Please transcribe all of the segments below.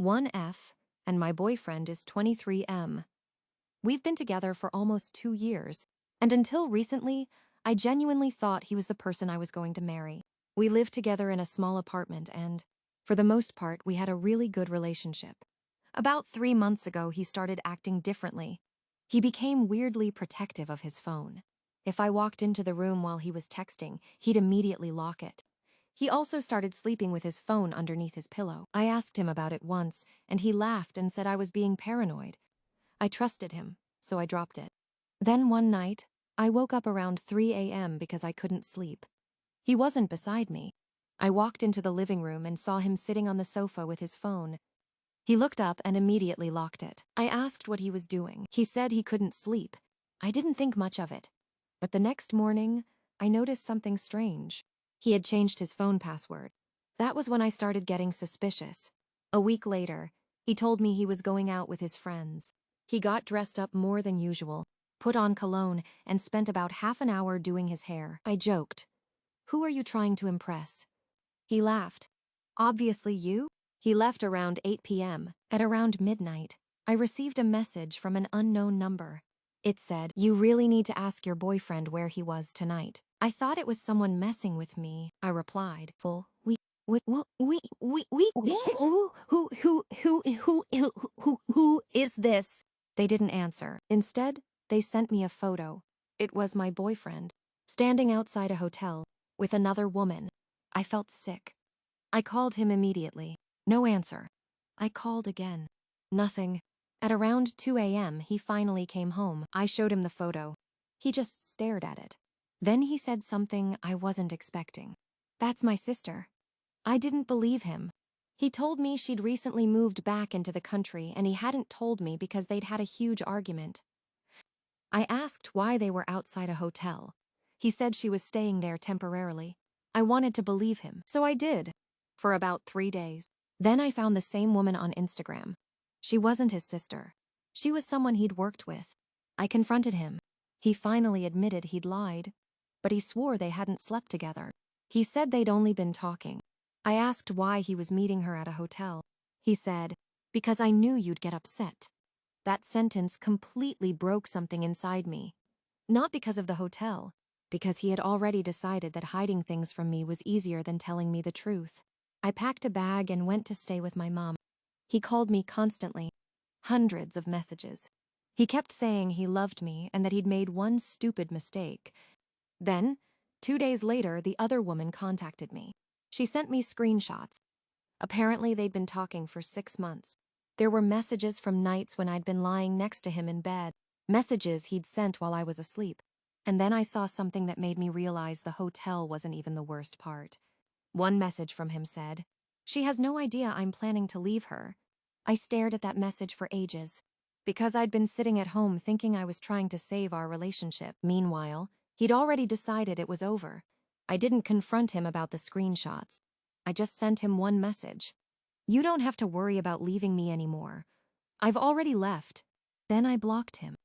1F, and my boyfriend is 23M. We've been together for almost 2 years, and until recently, I genuinely thought he was the person I was going to marry. We lived together in a small apartment and, for the most part, we had a really good relationship. About 3 months ago, he started acting differently. He became weirdly protective of his phone. If I walked into the room while he was texting, he'd immediately lock it. He also started sleeping with his phone underneath his pillow. I asked him about it once, and he laughed and said I was being paranoid. I trusted him, so I dropped it. Then one night, I woke up around 3 a.m. because I couldn't sleep. He wasn't beside me. I walked into the living room and saw him sitting on the sofa with his phone. He looked up and immediately locked it. I asked what he was doing. He said he couldn't sleep. I didn't think much of it. But the next morning, I noticed something strange. He had changed his phone password. That was when I started getting suspicious. A week later, he told me he was going out with his friends. He got dressed up more than usual, put on cologne, and spent about half an hour doing his hair. I joked, "Who are you trying to impress?" He laughed. "Obviously you?" He left around 8 p.m. At around midnight, I received a message from an unknown number. It said, "You really need to ask your boyfriend where he was tonight." I thought it was someone messing with me. I replied, "Full, who is this?" They didn't answer. Instead, they sent me a photo. It was my boyfriend, standing outside a hotel, with another woman. I felt sick. I called him immediately. No answer. I called again. Nothing. At around 2 a.m., he finally came home. I showed him the photo. He just stared at it. Then he said something I wasn't expecting. "That's my sister." I didn't believe him. He told me she'd recently moved back into the country and he hadn't told me because they'd had a huge argument. I asked why they were outside a hotel. He said she was staying there temporarily. I wanted to believe him, so I did. For about 3 days. Then I found the same woman on Instagram. She wasn't his sister. She was someone he'd worked with. I confronted him. He finally admitted he'd lied, but he swore they hadn't slept together. He said they'd only been talking. I asked why he was meeting her at a hotel. He said, "Because I knew you'd get upset." That sentence completely broke something inside me. Not because of the hotel, because he had already decided that hiding things from me was easier than telling me the truth. I packed a bag and went to stay with my mom. He called me constantly. Hundreds of messages. He kept saying he loved me and that he'd made one stupid mistake. Then, 2 days later, the other woman contacted me. She sent me screenshots. Apparently, they'd been talking for 6 months. There were messages from nights when I'd been lying next to him in bed, messages he'd sent while I was asleep. And then I saw something that made me realize the hotel wasn't even the worst part. One message from him said, "She has no idea I'm planning to leave her." I stared at that message for ages, because I'd been sitting at home thinking I was trying to save our relationship. Meanwhile, he'd already decided it was over. I didn't confront him about the screenshots. I just sent him one message. "You don't have to worry about leaving me anymore. I've already left." Then I blocked him.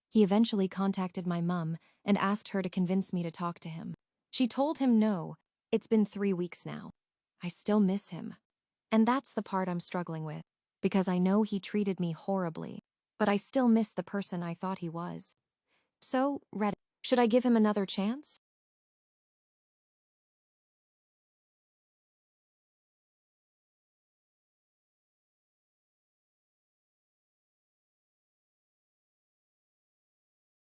He eventually contacted my mom and asked her to convince me to talk to him. She told him no. It's been 3 weeks now. I still miss him. And that's the part I'm struggling with, because I know he treated me horribly, but I still miss the person I thought he was. So, Reddit, should I give him another chance?